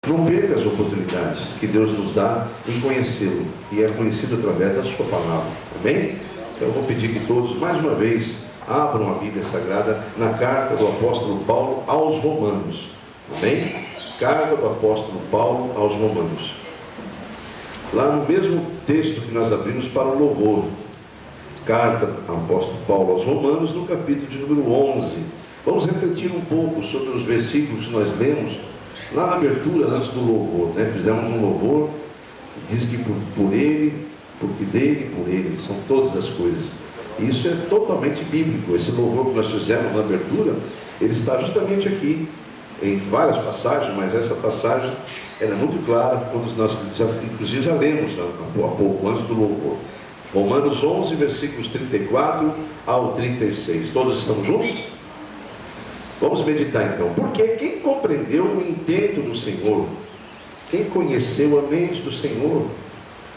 Não perca as oportunidades que Deus nos dá em conhecê-lo, e é conhecido através da sua palavra. Amém? Então eu vou pedir que todos, mais uma vez, abram a Bíblia Sagrada na carta do apóstolo Paulo aos Romanos. Amém? Carta do apóstolo Paulo aos Romanos. Lá no mesmo texto que nós abrimos para o louvor. Carta do apóstolo Paulo aos Romanos, no capítulo de número 11. Vamos refletir um pouco sobre os versículos que nós lemos lá na abertura, antes do louvor, né? Fizemos um louvor, diz que por ele, porque dele, por ele, são todas as coisas. E isso é totalmente bíblico. Esse louvor que nós fizemos na abertura, ele está justamente aqui, em várias passagens, mas essa passagem era muito clara, quando nós inclusive já lemos há pouco, antes do louvor. Romanos 11, versículos 34 ao 36. Todos estamos juntos? Vamos meditar então. Porque quem compreendeu o intento do Senhor? Quem conheceu a mente do Senhor?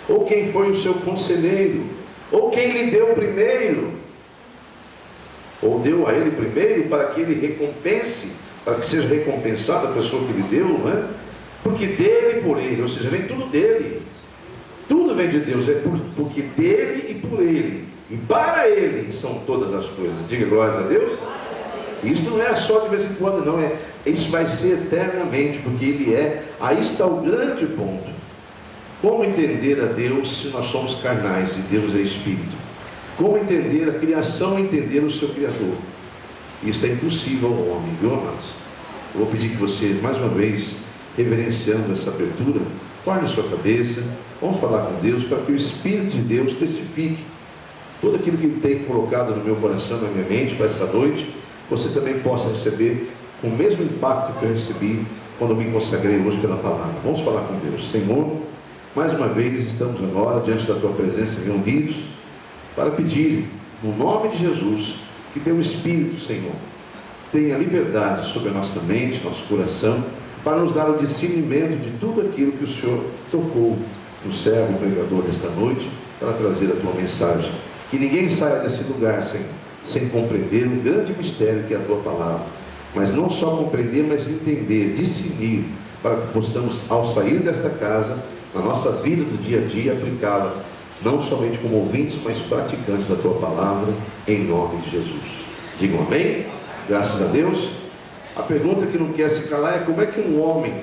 Ou quem foi o seu conselheiro? Ou quem lhe deu primeiro? Ou deu a ele primeiro para que ele recompense, para que seja recompensada a pessoa que lhe deu, não é? Porque dele e por ele, ou seja, vem tudo dele. Tudo vem de Deus, porque dele e por ele. E para ele são todas as coisas. Diga glória a Deus. Isso não é só de vez em quando, não. Isso vai ser eternamente, porque ele é. Aí está o grande ponto. Como entender a Deus se nós somos carnais e Deus é Espírito? Como entender a criação e entender o seu Criador? Isso é impossível ao homem, viu, amados? Eu vou pedir que você, mais uma vez, reverenciando essa abertura, torne a sua cabeça, vamos falar com Deus, para que o Espírito de Deus testifique tudo aquilo que Ele tem colocado no meu coração, na minha mente, para essa noite, você também possa receber com o mesmo impacto que eu recebi quando eu me consagrei hoje pela palavra. Vamos falar com Deus. Senhor, mais uma vez estamos agora diante da Tua presença reunidos para pedir, no nome de Jesus, que Teu Espírito, Senhor, tenha liberdade sobre a nossa mente, nosso coração, para nos dar o discernimento de tudo aquilo que o Senhor tocou no servo, pregador desta noite, para trazer a Tua mensagem. Que ninguém saia desse lugar, Senhor, sem compreender o grande mistério que é a Tua palavra. Mas não só compreender, mas entender, discernir, para que possamos, ao sair desta casa, na nossa vida do dia a dia, aplicá-la, não somente como ouvintes, mas praticantes da Tua palavra, em nome de Jesus. Digam amém? Graças a Deus. A pergunta que não quer se calar é: como é que um homem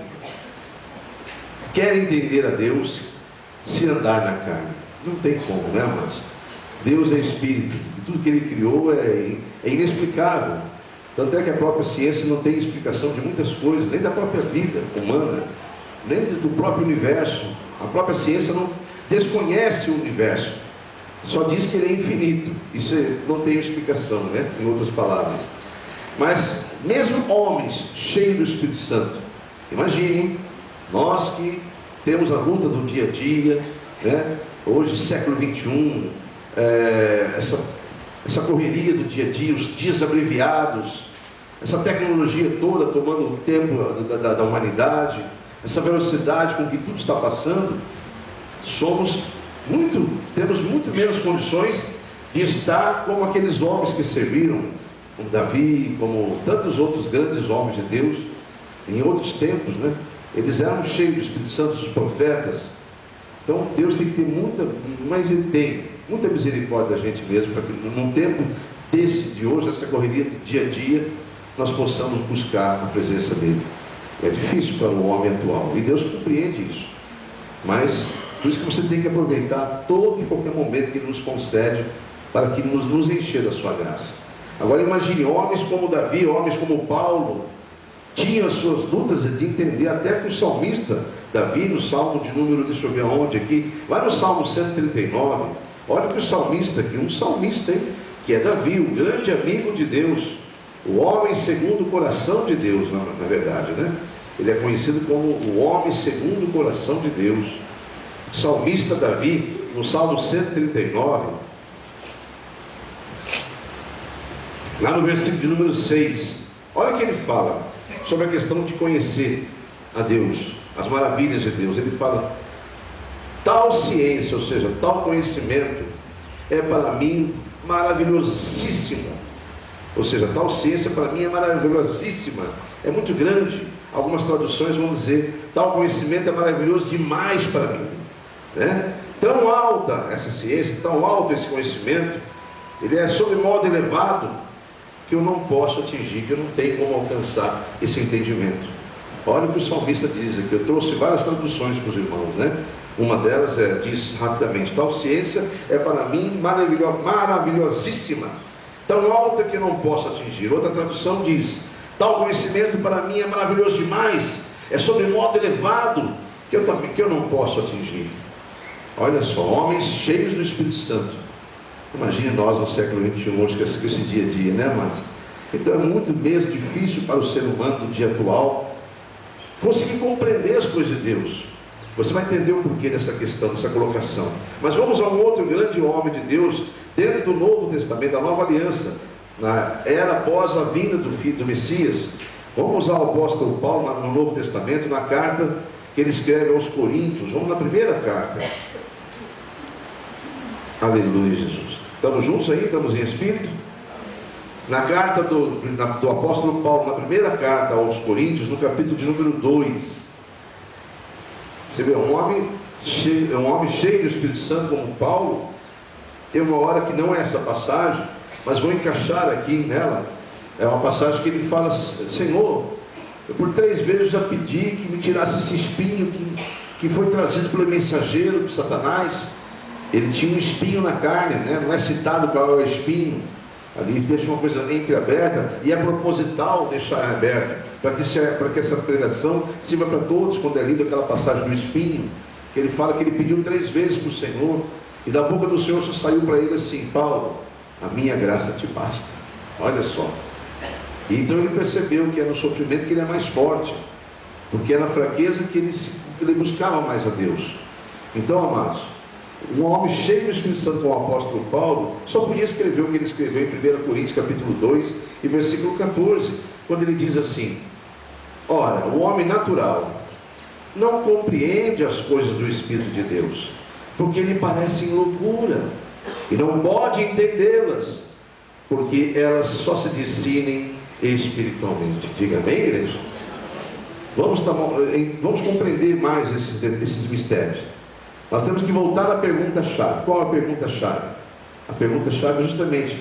quer entender a Deus se andar na carne? Não tem como, né, amados? Deus é Espírito, e tudo que Ele criou é inexplicável. Tanto é que a própria ciência não tem explicação de muitas coisas, nem da própria vida humana, nem do próprio universo. A própria ciência não desconhece o universo, só diz que ele é infinito. Isso não tem explicação, né? Em outras palavras. Mas mesmo homens cheios do Espírito Santo, imaginem, nós que temos a luta do dia a dia, né? Hoje, século 21, essa correria do dia a dia, os dias abreviados, essa tecnologia toda tomando o tempo da humanidade, essa velocidade com que tudo está passando, temos muito menos condições de estar como aqueles homens que serviram, como Davi, como tantos outros grandes homens de Deus, em outros tempos, né? Eles eram cheios do Espírito Santo, os profetas. Então Deus tem que ter mas Ele tem muita misericórdia da gente mesmo, para que num tempo desse de hoje, essa correria do dia a dia, nós possamos buscar a presença dEle. É difícil para o homem atual, e Deus compreende isso, mas por isso que você tem que aproveitar todo e qualquer momento que Ele nos concede, para que nos encher da sua graça. Agora imagine, homens como Davi, homens como Paulo, tinham as suas lutas de entender, até que o salmista Davi, no salmo de número, deixa eu ver aonde aqui, lá no salmo 139, olha que o salmista aqui, um salmista, hein, que é Davi, o grande amigo de Deus, o homem segundo o coração de Deus, na verdade, né? Ele é conhecido como o homem segundo o coração de Deus. O salmista Davi, no salmo 139, lá no versículo de número 6, olha o que ele fala sobre a questão de conhecer a Deus, as maravilhas de Deus. Ele fala: tal ciência, ou seja, tal conhecimento é para mim maravilhosíssima. Ou seja, tal ciência para mim é maravilhosíssima, é muito grande, Algumas traduções vão dizer, tal conhecimento é maravilhoso demais para mim, né? Tão alta essa ciência, tão alto esse conhecimento, ele é sobre modo elevado, que eu não posso atingir, que eu não tenho como alcançar esse entendimento. Olha o que o salmista diz aqui. Eu trouxe várias traduções para os irmãos, né? Uma delas diz rapidamente, tal ciência é para mim maravilhosíssima, tão alta que eu não posso atingir. Outra tradução diz, tal conhecimento para mim é maravilhoso demais, é sobre modo elevado, que eu não posso atingir. Olha só, homens cheios do Espírito Santo. Imagine nós no século XXI, hoje, com esse dia a dia, né, amados? Então é muito mesmo difícil para o ser humano do dia atual conseguir compreender as coisas de Deus. Você vai entender o porquê dessa questão, dessa colocação. Mas vamos a um outro grande homem de Deus, dentro do Novo Testamento, da Nova Aliança, na era após a vinda do Filho do Messias. Vamos ao apóstolo Paulo no Novo Testamento, na carta que ele escreve aos Coríntios. Vamos na primeira carta. Aleluia, Jesus. Estamos juntos aí? Estamos em espírito? Na carta do apóstolo Paulo, na primeira carta aos Coríntios, no capítulo de número 2. Você vê, um homem cheio do Espírito Santo como Paulo, tem uma hora que não é essa passagem, mas vou encaixar aqui nela. É uma passagem que ele fala, Senhor, eu por 3 vezes já pedi que me tirasse esse espinho que foi trazido pelo mensageiro de Satanás. Ele tinha um espinho na carne, né? Não é citado qual é o espinho. Ali deixa uma coisa entreaberta, e é proposital deixar aberta, para que essa pregação sirva para todos, quando é lido aquela passagem do espinho, que ele fala que ele pediu 3 vezes para o Senhor, e da boca do Senhor só saiu para ele assim, Paulo, a minha graça te basta. Olha só. E então ele percebeu que é no sofrimento que ele é mais forte, porque é na fraqueza que ele buscava mais a Deus. Então, amados, um homem cheio do Espírito Santo como o apóstolo Paulo só podia escrever o que ele escreveu em 1 Coríntios capítulo 2 e versículo 14, quando ele diz assim, ora, o homem natural não compreende as coisas do Espírito de Deus, porque lhe parecem loucura, e não pode entendê-las, porque elas só se discernem espiritualmente. Diga amém, igreja? Vamos compreender mais esses mistérios. Nós temos que voltar à pergunta-chave. Qual a pergunta-chave? A pergunta-chave é justamente,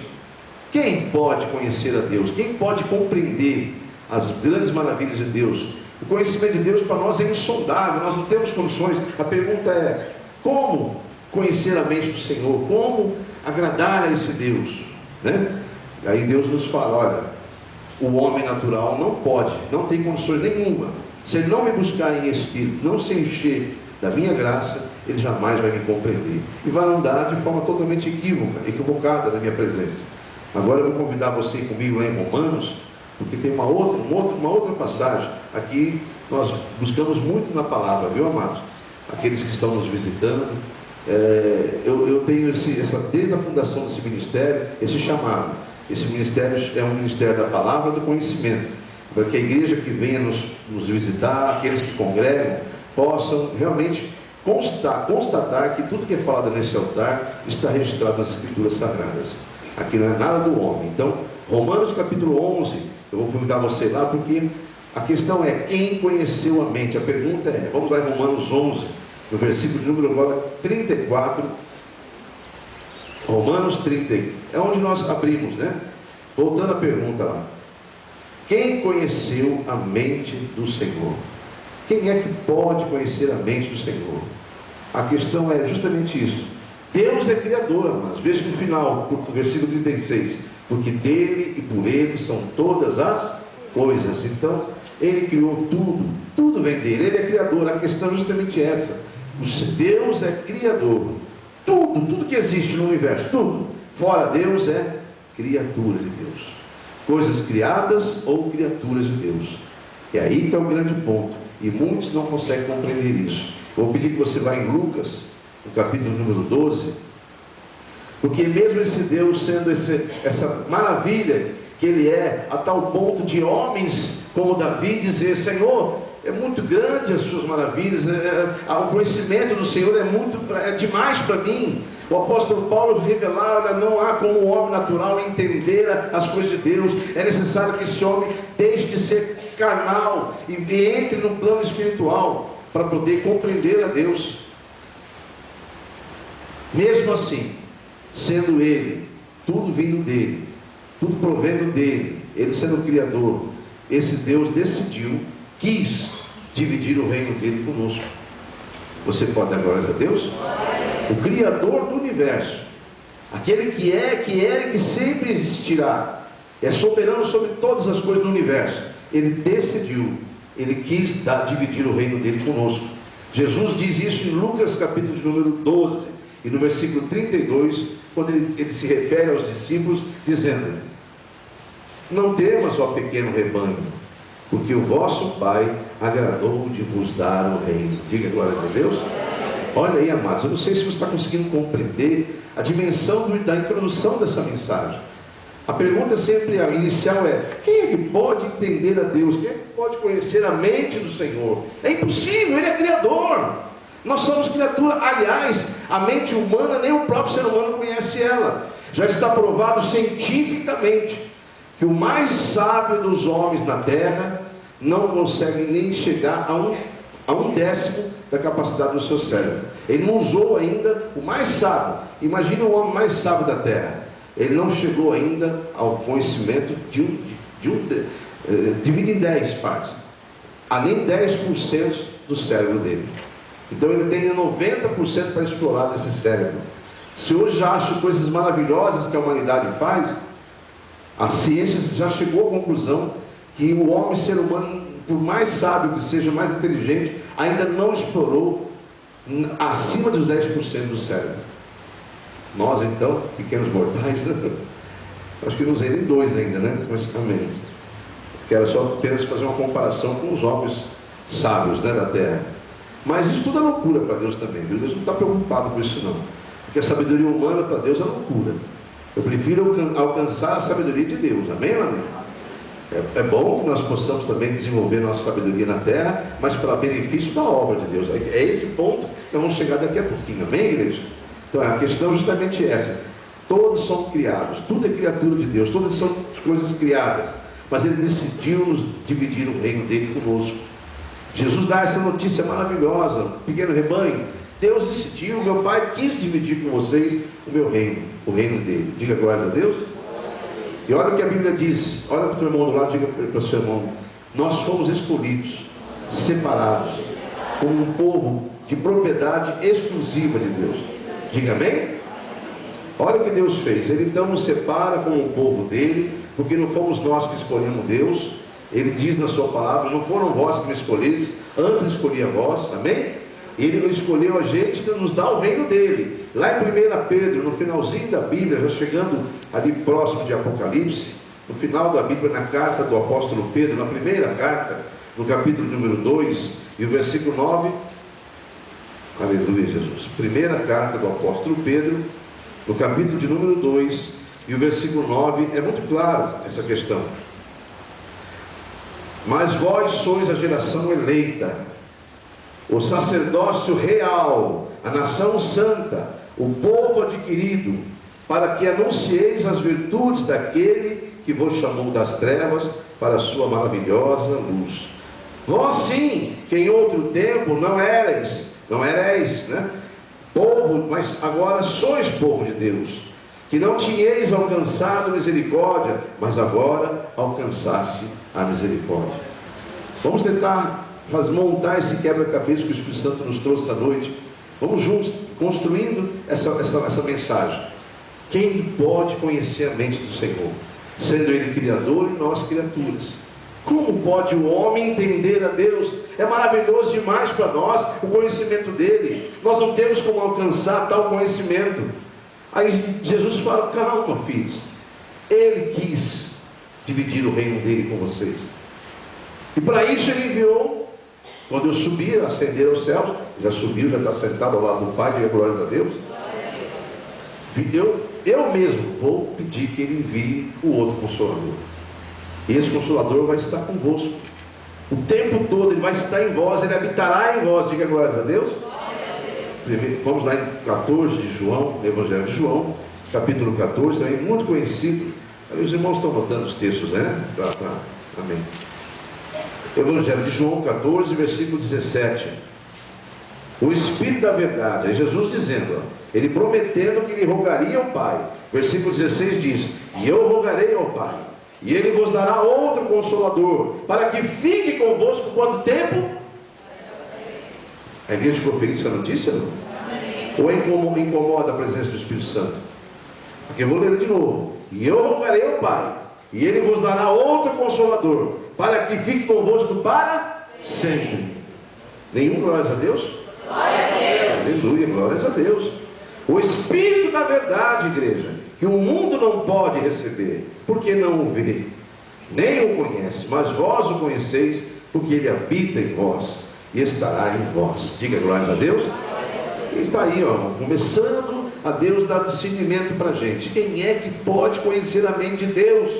quem pode conhecer a Deus? Quem pode compreender as grandes maravilhas de Deus? O conhecimento de Deus para nós é insondável, nós não temos condições. A pergunta é, como conhecer a mente do Senhor? Como agradar a esse Deus? Né? E aí Deus nos fala, olha, o homem natural não pode, não tem condições nenhuma. Se ele não me buscar em espírito, não se encher da minha graça, ele jamais vai me compreender. E vai andar de forma totalmente equivocada na minha presença. Agora eu vou convidar você comigo lá em Romanos, porque tem uma outra passagem. Aqui nós buscamos muito na palavra, viu, amados? Aqueles que estão nos visitando. Eu tenho desde a fundação desse ministério, esse chamado. Esse ministério é um ministério da palavra e do conhecimento, para que a igreja que venha nos visitar, aqueles que congregam, possam realmente constatar que tudo que é falado nesse altar está registrado nas Escrituras Sagradas. Aqui não é nada do homem. Então, Romanos capítulo 11, eu vou convidar você lá, porque a questão é, quem conheceu a mente? A pergunta é, vamos lá em Romanos 11, no versículo de número agora 34, Romanos 30, é onde nós abrimos, né? Voltando à pergunta lá, quem conheceu a mente do Senhor? Quem é que pode conhecer a mente do Senhor? A questão é justamente isso. Deus é criador, mas veja no final, no versículo 36, porque dele e por ele são todas as coisas. Então, ele criou tudo vem dele, ele é criador. A questão é justamente essa. Deus é criador. Tudo que existe no universo, tudo, fora Deus é criatura de Deus. Coisas criadas ou criaturas de Deus. E aí está o grande ponto. E muitos não conseguem compreender isso. Vou pedir que você vá em Lucas, no capítulo número 12, porque mesmo esse Deus sendo essa maravilha que Ele é, a tal ponto de homens como Davi dizer, Senhor, é muito grande as suas maravilhas, o conhecimento do Senhor é demais para mim. O apóstolo Paulo revelar, olha, não há como o homem natural entender as coisas de Deus, é necessário que esse homem deixe de ser carnal e entre no plano espiritual para poder compreender a Deus. Mesmo assim, sendo Ele, tudo vindo dEle, tudo provendo dEle, Ele sendo o Criador, esse Deus decidiu, quis dividir o reino dEle conosco. Você pode dar glórias a Deus? O Criador do universo, aquele que é, que era e que sempre existirá, é soberano sobre todas as coisas do universo. Ele decidiu, Ele quis dividir o reino dEle conosco. Jesus diz isso em Lucas capítulo de número 12 e no versículo 32, quando ele se refere aos discípulos, dizendo: não temas, ó pequeno rebanho, porque o vosso Pai agradou de vos dar o reino. Diga glória a Deus. Olha aí, amados, eu não sei se você está conseguindo compreender a dimensão da introdução dessa mensagem. A pergunta sempre, a inicial é: quem é que pode entender a Deus? Quem é que pode conhecer a mente do Senhor? É impossível, Ele é Criador. Nós somos criatura. Aliás, a mente humana, nem o próprio ser humano conhece ela. Já está provado cientificamente que o mais sábio dos homens na terra não consegue nem chegar a um décimo da capacidade do seu cérebro. Ele não usou ainda o mais sábio. Imagina o homem mais sábio da terra. Ele não chegou ainda ao conhecimento divide em 10 partes, a nem 10% do cérebro dele. Então ele tem 90% para explorar desse cérebro. Se hoje já acho coisas maravilhosas que a humanidade faz, a ciência já chegou à conclusão que o homem, ser humano, por mais sábio que seja, mais inteligente, ainda não explorou acima dos 10% do cérebro. Nós então, pequenos mortais, né? Acho que não usei nem 2 ainda, né? Mas também quero só apenas fazer uma comparação com os homens sábios, né, da terra. Mas isso tudo é loucura para Deus também, viu? Deus não está preocupado com isso não, porque a sabedoria humana para Deus é loucura. Eu prefiro alcançar a sabedoria de Deus, amém ou amém? É bom que nós possamos também desenvolver nossa sabedoria na terra, mas para benefício da obra de Deus. É esse ponto que nós vamos chegar daqui a pouquinho, amém, igreja? Então a questão é justamente essa: todos são criados, tudo é criatura de Deus, todas são coisas criadas, mas Ele decidiu nos dividir o reino dEle conosco. Jesus dá essa notícia maravilhosa: pequeno rebanho, Deus decidiu, meu Pai quis dividir com vocês o meu reino, o reino dEle. Diga glória a Deus. E olha o que a Bíblia diz, olha para o teu irmão do lado, diga para o seu irmão: nós fomos escolhidos, separados, como um povo de propriedade exclusiva de Deus. Diga amém? Olha o que Deus fez. Ele então nos separa como o povo dele, porque não fomos nós que escolhemos Deus. Ele diz na sua palavra: não foram vós que me escolhestes, antes escolhi a vós, amém? Ele escolheu a gente para nos dar o reino dele. Lá em 1 Pedro, no finalzinho da Bíblia, já chegando ali próximo de Apocalipse, no final da Bíblia, na carta do apóstolo Pedro, na primeira carta, no capítulo número 2 e o versículo 9, aleluia Jesus, primeira carta do apóstolo Pedro, no capítulo de número 2 e o versículo 9, é muito claro essa questão. Mas vós sois a geração eleita, o sacerdócio real, a nação santa, o povo adquirido, para que anuncieis as virtudes daquele que vos chamou das trevas para a sua maravilhosa luz. Vós sim, que em outro tempo não erais, né? Povo, mas agora sois povo de Deus, que não tinhais alcançado misericórdia, mas agora alcançaste a misericórdia. Vamos tentar montar esse quebra-cabeça que o Espírito Santo nos trouxe esta noite. Vamos juntos, construindo essa mensagem. Quem pode conhecer a mente do Senhor, sendo Ele Criador e nós criaturas? Como pode o homem entender a Deus? É maravilhoso demais para nós o conhecimento dele. Nós não temos como alcançar tal conhecimento. Aí Jesus fala: calma, filhos, Ele quis dividir o reino dele com vocês, e para isso Ele enviou. Quando eu subir, ascender aos céus, já subiu, já está sentado ao lado do Pai, diga glória a Deus. Eu mesmo vou pedir que Ele envie o outro Consolador. E esse Consolador vai estar convosco o tempo todo, Ele vai estar em vós, Ele habitará em vós, diga glória a Deus. Vamos lá em 14 de João, Evangelho de João, capítulo 14, também muito conhecido. Aí os irmãos estão botando os textos, né? Amém. Evangelho de João 14, versículo 17. O Espírito da verdade, é Jesus dizendo, ele prometendo que lhe rogaria ao Pai. Versículo 16 diz: e eu rogarei ao Pai, e ele vos dará outro Consolador, para que fique convosco quanto tempo? A igreja ficou feliz com a notícia, não? Ou incomoda a presença do Espírito Santo? Porque eu vou ler de novo. E eu rogarei ao Pai, e ele vos dará outro Consolador, para que fique convosco para sempre. Nenhum glórias a Deus? Glória a Deus. Aleluia, glórias a Deus. O Espírito da verdade, igreja, que o mundo não pode receber, porque não o vê, nem o conhece, mas vós o conheceis, porque ele habita em vós e estará em vós. Diga glórias a Deus. Ele está aí, ó, começando a Deus dar discernimento para a gente. Quem é que pode conhecer a mente de Deus?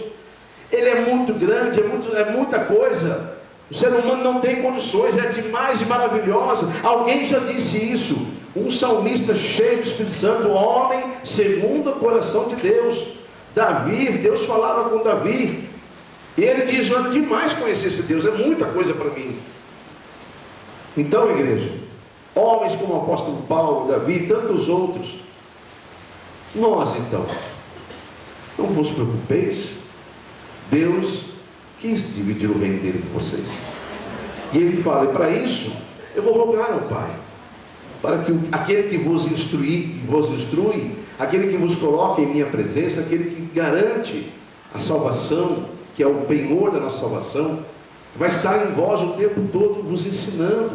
Ele é muito grande, é muita coisa. O ser humano não tem condições, é demais e maravilhosa. Alguém já disse isso. Um salmista cheio do Espírito Santo, homem segundo o coração de Deus. Davi, Deus falava com Davi. E ele diz: é demais conhecer esse Deus, é muita coisa para mim. Então, igreja, homens como o apóstolo Paulo, Davi e tantos outros, nós então, não vos preocupeis, Deus quis dividir o reino dele com vocês. E ele fala: e para isso eu vou rogar ao Pai, para que aquele que vos instrui, aquele que vos coloca em minha presença, aquele que garante a salvação, que é o penhor da nossa salvação, vai estar em vós o tempo todo vos ensinando.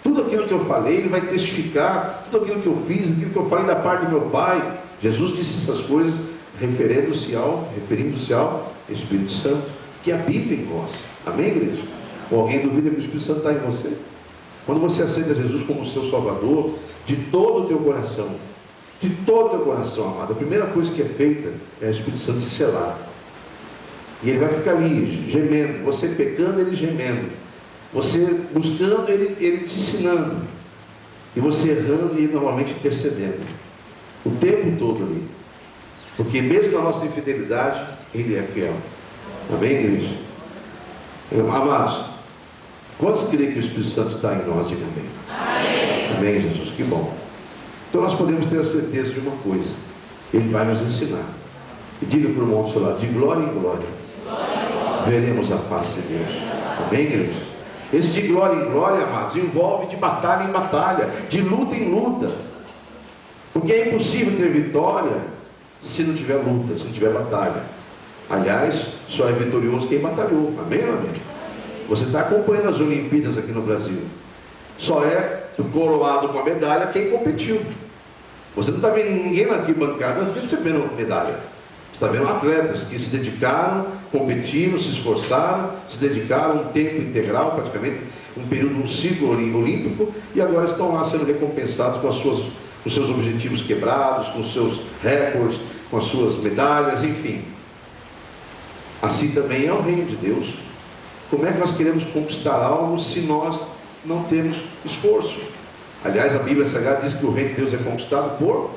Tudo aquilo que eu falei, ele vai testificar. Tudo aquilo que eu fiz, aquilo que eu falei da parte do meu Pai. Jesus disse essas coisas referindo-se ao Espírito Santo, que habita em vós. Amém, igreja? Ou alguém duvida que o Espírito Santo está em você? Quando você aceita Jesus como seu Salvador, de todo o teu coração, amado, a primeira coisa que é feita é o Espírito Santo te selar. E ele vai ficar ali, gemendo, você pecando, ele gemendo, você buscando, ele te ensinando, e você errando e ele novamente intercedendo, o tempo todo ali, porque mesmo na nossa infidelidade, ele é fiel. Amém, igreja? Amados, quantos creem que o Espírito Santo está em nós? Diga amém. Amém. Amém, Jesus, que bom. Então nós podemos ter a certeza de uma coisa: ele vai nos ensinar. E diga para o irmão do seu lado: de glória em glória veremos a face de Deus. Amém, igreja? Esse de glória em glória, amados, envolve de batalha em batalha, de luta em luta, porque é impossível ter vitória se não tiver luta, se não tiver batalha. Aliás, só é vitorioso quem batalhou. Amém ou amém? Você está acompanhando as Olimpíadas aqui no Brasil, só é coroado com a medalha quem competiu. Você não está vendo ninguém na arquibancada recebendo medalha. Você está vendo atletas que se dedicaram, competiram, se esforçaram, se dedicaram um tempo integral, praticamente um período, um ciclo olímpico, e agora estão lá sendo recompensados com os seus objetivos quebrados, com os seus recordes, com as suas medalhas, enfim. Assim também é o reino de Deus. Como é que nós queremos conquistar algo se nós não temos esforço? Aliás, a Bíblia Sagrada diz que o reino de Deus é conquistado por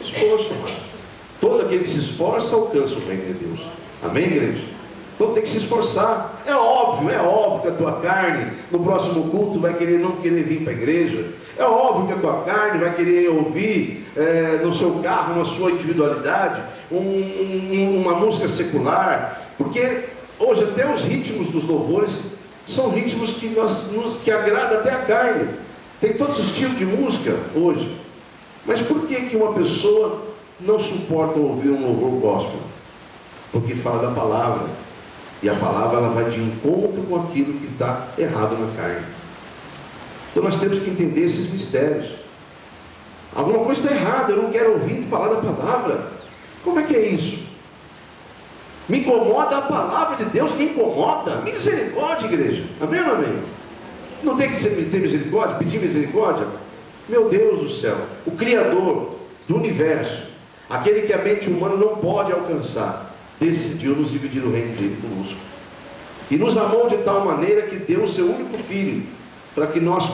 esforço, mano. Todo aquele que se esforça alcança o reino de Deus. Amém, igreja? Então tem que se esforçar. É óbvio que a tua carne no próximo culto vai não querer vir para a igreja. É óbvio que a tua carne vai querer ouvir no seu carro, na sua individualidade, uma música secular. Porque hoje até os ritmos dos louvores são ritmos que agradam até a carne. Tem todos os tipos de música hoje. Mas por que uma pessoa não suporta ouvir um louvor gospel? Porque fala da palavra. E a palavra ela vai de encontro com aquilo que está errado na carne. Então nós temos que entender esses mistérios. Alguma coisa está errada, eu não quero ouvir falar da palavra. Como é que é isso? Me incomoda a palavra de Deus, me incomoda. Misericórdia, igreja. Amém ou não amém? Não tem que ter misericórdia, pedir misericórdia? Meu Deus do céu, o Criador do universo, aquele que a mente humana não pode alcançar, decidiu nos dividir o reino dele conosco. E nos amou de tal maneira que deu o seu único filho, para que nós,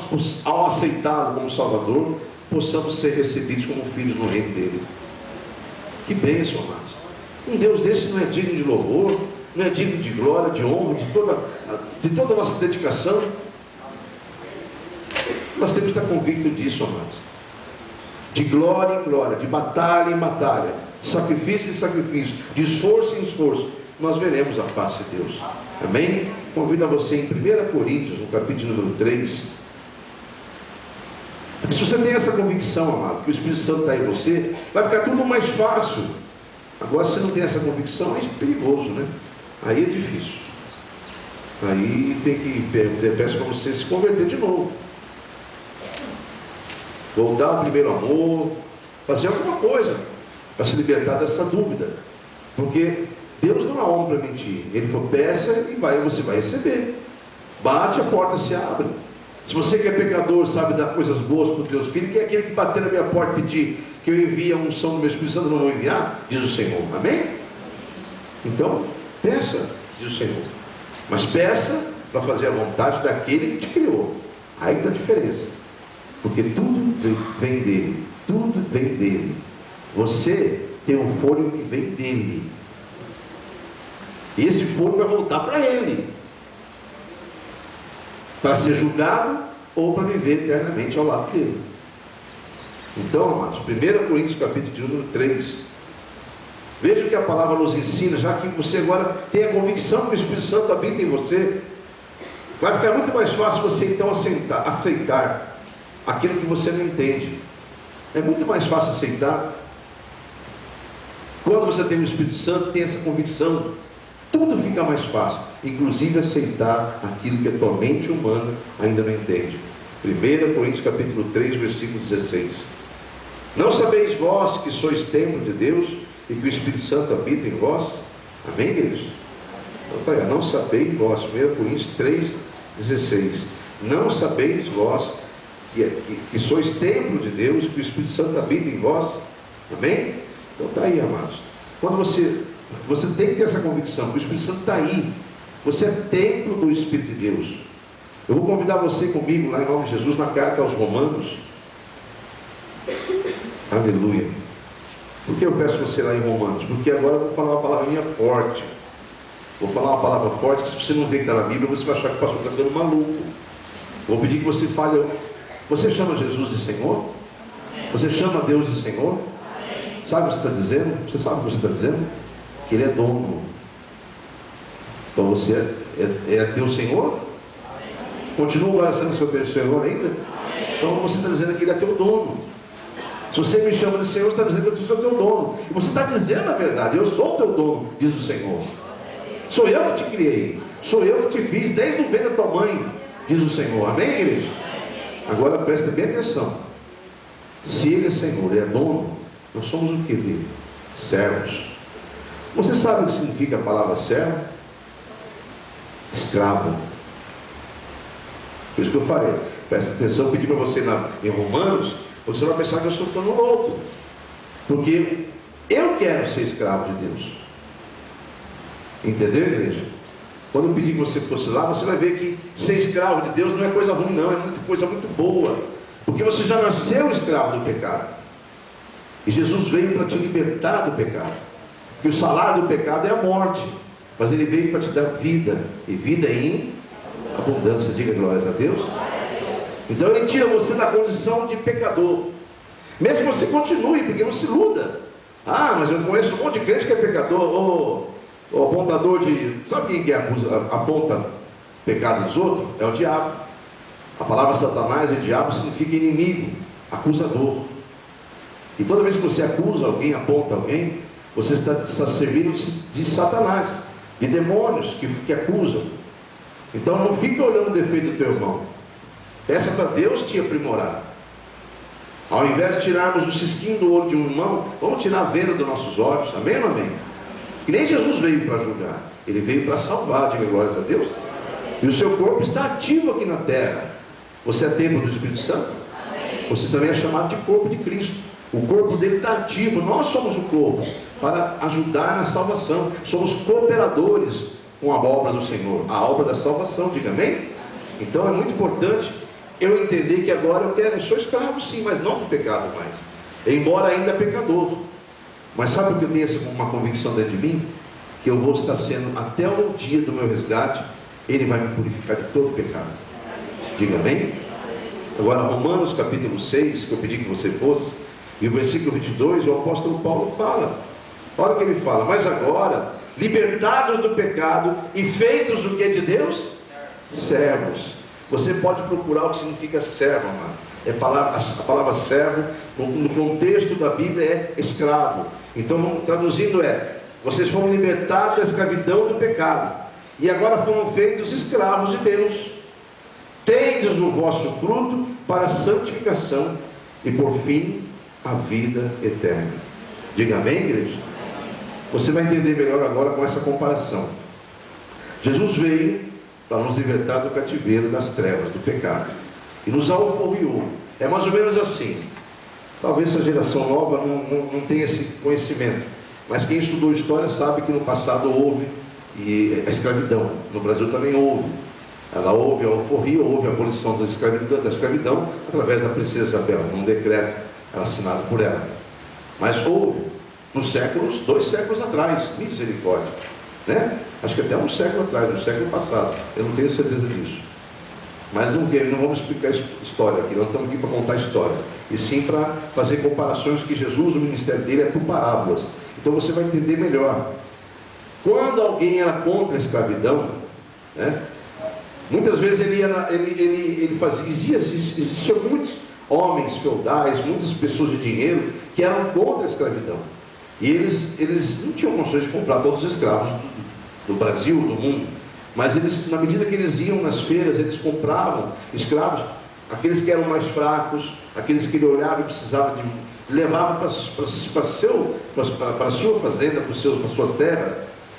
ao aceitá-lo como Salvador, possamos ser recebidos como filhos no reino dele. Que bênção, amados. Um Deus desse não é digno de louvor, não é digno de glória, de honra, de toda de toda a nossa dedicação. Nós temos que estar convictos disso, amados. De glória em glória, de batalha em batalha, de sacrifício em sacrifício, de esforço em esforço, nós veremos a face de Deus. Amém? Convido a você em 1 Coríntios, no capítulo número 3. Se você tem essa convicção, amado, que o Espírito Santo está em você, vai ficar tudo mais fácil. Agora, se não tem essa convicção, é perigoso, né? Aí é difícil. Aí tem que, peço para você se converter de novo. Voltar ao primeiro amor, fazer alguma coisa para se libertar dessa dúvida. Porque Deus não é homem para mentir. Ele falou, peça e você vai receber. Bate, a porta se abre. Se você que é pecador, sabe dar coisas boas para os teus filhos, quem é aquele que bater na minha porta e pedir que eu envie a unção do meu Espírito Santo, não vou enviar? Diz o Senhor. Amém? Então, peça, diz o Senhor. Mas peça para fazer a vontade daquele que te criou. Aí está a diferença. Porque tudo vem dele. Tudo vem dele. Você tem um fôlego que vem dele. E esse fôlego vai voltar para ele. Para ser julgado ou para viver eternamente ao lado dele. Então, amados, 1 Coríntios capítulo número 3. Veja o que a palavra nos ensina, já que você agora tem a convicção que o Espírito Santo habita em você. Vai ficar muito mais fácil você então aceitar aquilo que você não entende. É muito mais fácil aceitar. Quando você tem o Espírito Santo, tem essa convicção, tudo fica mais fácil, inclusive aceitar aquilo que a tua mente humana ainda não entende. 1 Coríntios capítulo 3, versículo 16. Não sabeis vós que sois templo de Deus e que o Espírito Santo habita em vós? Amém, igreja? Então, não sabeis vós, 1 Coríntios 3, 16. Não sabeis vós que sois templo de Deus e que o Espírito Santo habita em vós? Amém? Então está aí, amados. Quando você tem que ter essa convicção, que o Espírito Santo está aí. Você é templo do Espírito de Deus. Eu vou convidar você comigo, lá em nome de Jesus, na carta aos Romanos. Aleluia. Por que eu peço você lá em Romanos? Porque agora eu vou falar uma palavrinha forte. Vou falar uma palavra forte que, se você não vê que está na Bíblia, você vai achar que o pastor está ficando maluco. Vou pedir que você fale. Você chama Jesus de Senhor? Você chama Deus de Senhor? Sabe o que você está dizendo? Você sabe o que você está dizendo? Que Ele é dono. Então você é teu Senhor? Continua agora sendo seu Senhor ainda? Então você está dizendo que Ele é teu dono. Se você me chama de Senhor, você está dizendo que eu sou teu dono. E você está dizendo a verdade, eu sou o teu dono, diz o Senhor. Sou eu que te criei, sou eu que te fiz desde o ventre da tua mãe, diz o Senhor. Amém, igreja? Agora presta bem atenção. Se Ele é Senhor, Ele é dono, nós somos o que dele? Servos. Você sabe o que significa a palavra servo? Escravo. Por isso que eu falei, presta atenção, eu pedi para você em Romanos, você vai pensar que eu estou ficando louco, porque eu quero ser escravo de Deus. Entendeu, igreja? Quando eu pedi que você fosse lá, você vai ver que ser escravo de Deus não é coisa ruim, não, é coisa muito boa, porque você já nasceu escravo do pecado, e Jesus veio para te libertar do pecado, porque o salário do pecado é a morte, mas Ele veio para te dar vida, e vida em abundância. Diga glórias a Deus. Então Ele tira você da condição de pecador, mesmo que você continue, porque não se iluda. Ah, mas eu conheço um monte de crente que é pecador, o apontador de... Sabe quem que aponta pecado dos outros? É o diabo. A palavra Satanás e diabo significa inimigo, acusador. E toda vez que você acusa alguém, aponta alguém, você está servindo de Satanás, de demônios que acusam. Então não fica olhando o defeito do teu irmão. Peça para Deus te aprimorar. Ao invés de tirarmos o cisquinho do olho de um irmão, vamos tirar a venda dos nossos olhos. Amém ou não amém? Que nem Jesus veio para julgar, Ele veio para salvar. Diga glórias a Deus. E o seu corpo está ativo aqui na terra. Você é templo do Espírito Santo? Você também é chamado de corpo de Cristo. O corpo dele está ativo. Nós somos o corpo para ajudar na salvação. Somos cooperadores com a obra do Senhor, a obra da salvação. Diga amém? Então é muito importante eu entender que agora eu sou escravo sim, mas não do pecado mais, embora ainda pecador. Mas sabe o que eu tenho uma convicção dentro de mim? Que eu vou estar sendo, até o dia do meu resgate, Ele vai me purificar de todo pecado. Diga amém? Agora, Romanos capítulo 6, que eu pedi que você fosse, e o versículo 22, o apóstolo Paulo fala. Olha o que ele fala: mas agora, libertados do pecado e feitos o que de Deus? Servos. Você pode procurar o que significa servo, amado. A palavra servo, no contexto da Bíblia, é escravo. Então, traduzindo, vocês foram libertados da escravidão do pecado, e agora foram feitos escravos de Deus. Tendes o vosso fruto para a santificação, e por fim, a vida eterna. Diga amém, igreja? Você vai entender melhor agora com essa comparação. Jesus veio para nos libertar do cativeiro das trevas, do pecado, e nos alforriou. É mais ou menos assim. Talvez essa geração nova não tenha esse conhecimento, mas quem estudou história sabe que no passado houve a escravidão. No Brasil também houve. Ela houve a alforria, houve a abolição da escravidão através da princesa Isabel, num decreto assinado por ela. Mas houve nos séculos, 2 séculos atrás, misericórdia, né? Acho que até um século atrás, no século passado, eu não tenho certeza disso. Mas não vamos explicar história aqui, nós estamos aqui para contar história, e sim para fazer comparações que Jesus, o ministério dele é por parábolas. Então você vai entender melhor. Quando alguém era contra a escravidão, né, muitas vezes ele fazia, existiam muitos homens feudais, muitas pessoas de dinheiro que eram contra a escravidão, e eles não tinham condições de comprar todos os escravos do Brasil, do mundo, mas eles, na medida que eles iam nas feiras, eles compravam escravos, aqueles que eram mais fracos, aqueles que ele olhava e precisava de, levava para a sua fazenda, para as suas terras,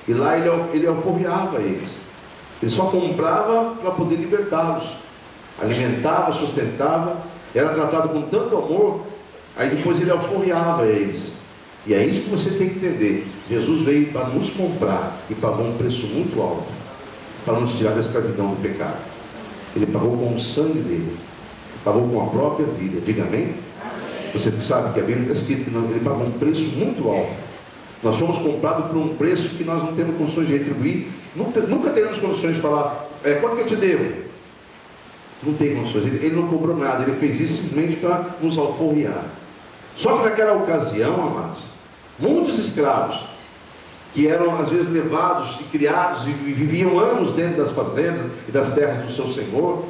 e lá ele alforriava eles. Ele só comprava para poder libertá-los, alimentava, sustentava, era tratado com tanto amor, aí depois ele alforriava eles. E é isso que você tem que entender. Jesus veio para nos comprar e pagou um preço muito alto para nos tirar da escravidão do pecado. Ele pagou com o sangue dele, pagou com a própria vida. Diga amém? Você sabe que a Bíblia está escrito que ele pagou um preço muito alto. Nós fomos comprados por um preço que nós não temos condições de retribuir. Nunca teremos condições de falar, quanto que eu te devo? Não tem condições. Ele não cobrou nada, ele fez isso simplesmente para nos alforriar. Só que naquela ocasião, amados, muitos escravos, que eram às vezes levados e criados e viviam anos dentro das fazendas e das terras do seu senhor,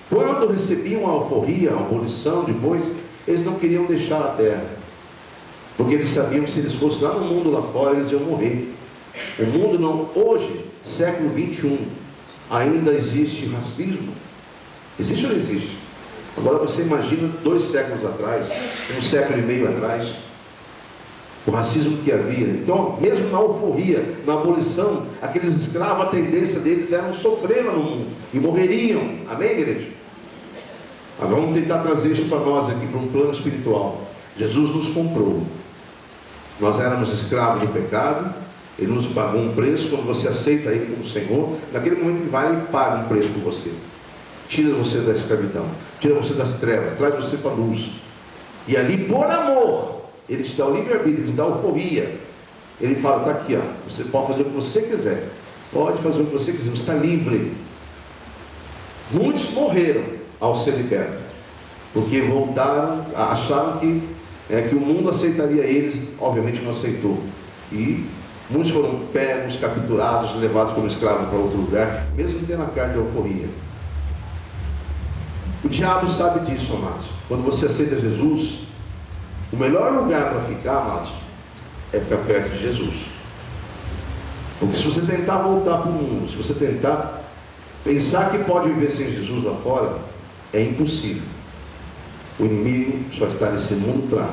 quando recebiam a alforria, a abolição depois, eles não queriam deixar a terra, porque eles sabiam que se eles fossem lá no mundo lá fora, eles iam morrer. O mundo não, hoje, século 21, ainda existe racismo. Existe ou não existe? Agora você imagina 2 séculos atrás, 1 século e meio atrás, o racismo que havia. Então, mesmo na alforria, na abolição, aqueles escravos, a tendência deles era sofrer no mundo e morreriam. Amém, igreja? Agora vamos tentar trazer isso para nós aqui, para um plano espiritual. Jesus nos comprou. Nós éramos escravos do pecado, Ele nos pagou um preço. Quando você aceita Ele como Senhor, naquele momento Ele vai e paga um preço por você. Tira você da escravidão, tira você das trevas, traz você para a luz. E ali, por amor, Ele te dá o livre-arbítrio, Ele te dá a alforria. Ele fala, está aqui, ó, você pode fazer o que você quiser. Pode fazer o que você quiser, você está livre. Muitos morreram ao ser libertos, porque voltaram, acharam que o mundo aceitaria eles. Obviamente não aceitou. E muitos foram pegos, capturados, levados como escravos para outro lugar, mesmo tendo a carta de alforria. O diabo sabe disso, amados. Quando você aceita Jesus, o melhor lugar para ficar, amados, é ficar perto de Jesus. Porque se você tentar voltar para o mundo, se você tentar pensar que pode viver sem Jesus lá fora, é impossível. O inimigo só está nesse mundo para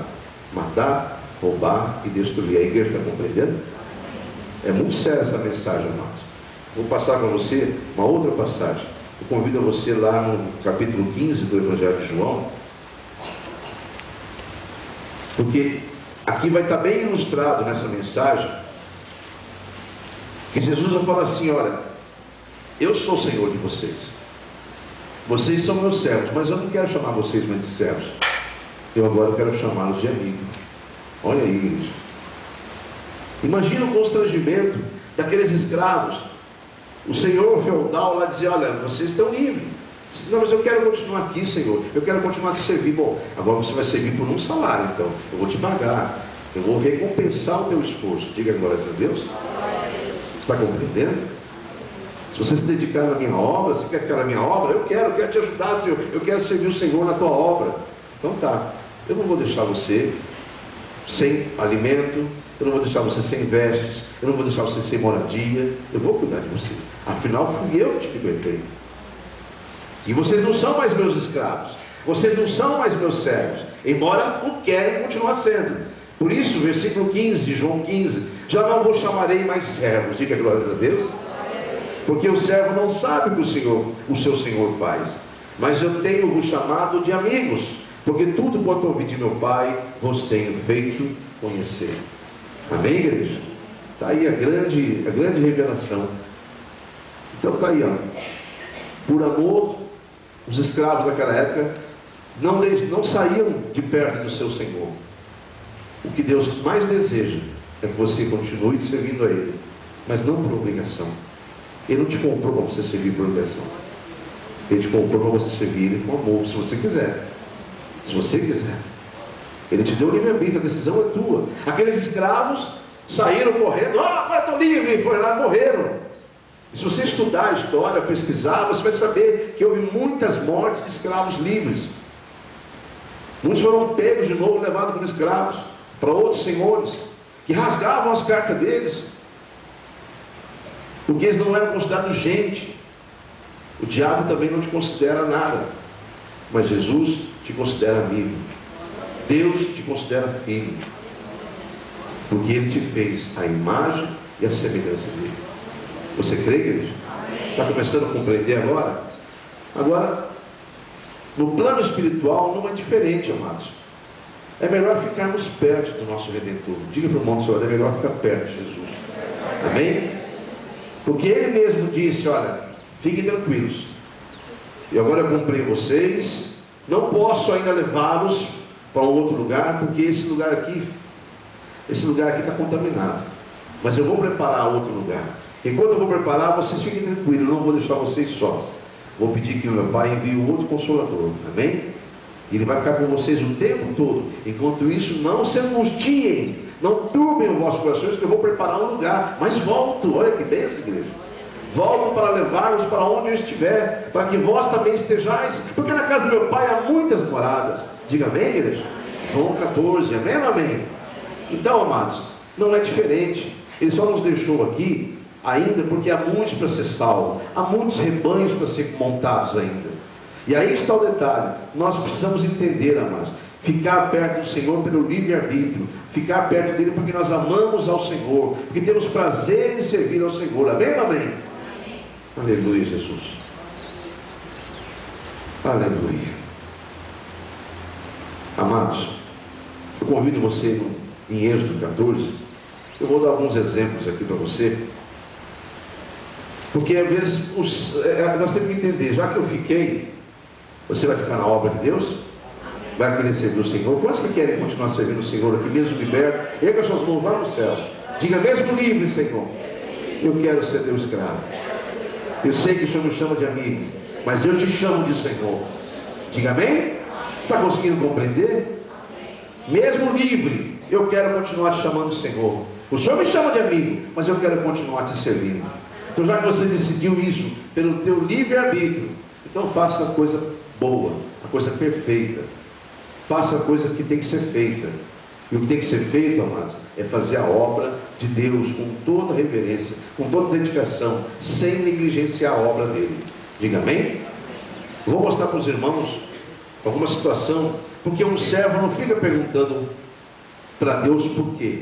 matar, roubar e destruir. A igreja está compreendendo? É muito séria essa mensagem, amados. Vou passar para você uma outra passagem. Eu convido a você lá no capítulo 15 do Evangelho de João, porque aqui vai estar bem ilustrado nessa mensagem, que Jesus vai falar assim, olha, eu sou o Senhor de vocês, vocês são meus servos, mas eu não quero chamar vocês mais de servos, eu agora quero chamá-los de amigos. Olha aí, igreja. Imagina o constrangimento daqueles escravos. O senhor feudal lá dizia: olha, vocês estão livres. Não, mas eu quero continuar aqui, Senhor. Eu quero continuar te servir. Bom, agora você vai servir por um salário, então. Eu vou te pagar. Eu vou recompensar o teu esforço. Diga glórias a Deus. Você está compreendendo? Se você se dedicar na minha obra, você quer ficar na minha obra? Eu quero te ajudar, Senhor. Eu quero servir o Senhor na tua obra. Então tá. Eu não vou deixar você sem alimento. Eu não vou deixar você sem vestes. Eu não vou deixar você sem moradia. Eu vou cuidar de você. Afinal, fui eu que te libertei. E vocês não são mais meus escravos. Vocês não são mais meus servos. Embora o querem continuar sendo. Por isso, versículo 15 de João 15. Já não vos chamarei mais servos. Diga glórias a Deus. Porque o servo não sabe o que o seu Senhor faz. Mas eu tenho-vos chamado de amigos. Porque tudo quanto ouvi de meu Pai, vos tenho feito conhecer. Amém, igreja? Está aí a grande revelação. Então está aí, ó. Por amor, os escravos daquela época não saíam de perto do seu Senhor. O que Deus mais deseja é que você continue servindo a Ele, mas não por obrigação. Ele não te comprou para você servir por obrigação. Ele te comprou para você servir Ele com amor, se você quiser. Se você quiser. Ele te deu o livre-arbítrio, a decisão é tua. Aqueles escravos saíram correndo: agora estou livre, foram lá e morreram. E se você estudar a história, pesquisar, você vai saber que houve muitas mortes de escravos livres. Muitos foram pegos de novo, levados como escravos para outros senhores, que rasgavam as cartas deles, porque eles não eram considerados gente. O diabo também não te considera nada, mas Jesus te considera amigo. Deus te considera filho, porque Ele te fez a imagem e a semelhança dele. Você crê, igreja? Está começando a compreender agora? Agora, no plano espiritual não é diferente, amados. É melhor ficarmos perto do nosso Redentor. Diga para o irmão do Senhor: é melhor ficar perto de Jesus. Amém? Porque Ele mesmo disse: olha, fiquem tranquilos. E agora eu comprei vocês. Não posso ainda levá-los para um outro lugar, porque esse lugar aqui está contaminado. Mas eu vou preparar outro lugar. Enquanto eu vou preparar, vocês fiquem tranquilos. Eu não vou deixar vocês sós. Vou pedir que o meu Pai envie um outro Consolador. Amém? Ele vai ficar com vocês o tempo todo. Enquanto isso, não se angustiem, não turbem os vossos corações, que eu vou preparar um lugar. Mas volto. Olha que bênção, igreja. Volto para levar-vos para onde eu estiver, para que vós também estejais, porque na casa do meu Pai há muitas moradas. Diga amém, igreja? João 14, amém ou amém? Então, amados, não é diferente. Ele só nos deixou aqui ainda porque há muitos para ser salvos, há muitos rebanhos para ser montados ainda. E aí está o detalhe: nós precisamos entender, amados, ficar perto do Senhor pelo livre-arbítrio, ficar perto dele porque nós amamos ao Senhor, porque temos prazer em servir ao Senhor. Amém ou amém? Aleluia, Jesus. Aleluia. Amados, eu convido você em Êxodo 14. Eu vou dar alguns exemplos aqui para você, porque às vezes nós temos que entender: já que eu fiquei, você vai ficar na obra de Deus? Vai querer servir o Senhor? Quantos que querem continuar servindo o Senhor aqui mesmo liberto? Erga suas mãos lá no céu, diga: mesmo livre, Senhor, eu quero ser teu escravo. Eu sei que o Senhor me chama de amigo, mas eu te chamo de Senhor. Diga amém? Está conseguindo compreender? Mesmo livre, eu quero continuar te chamando de Senhor. O Senhor me chama de amigo, mas eu quero continuar te servindo. Então, já que você decidiu isso pelo teu livre-arbítrio, então faça a coisa boa, a coisa perfeita. Faça a coisa que tem que ser feita. E o que tem que ser feito, amados, é fazer a obra de Deus com toda reverência, com toda dedicação, sem negligenciar a obra dele. Diga amém? Eu vou mostrar para os irmãos alguma situação, porque um servo não fica perguntando para Deus por quê.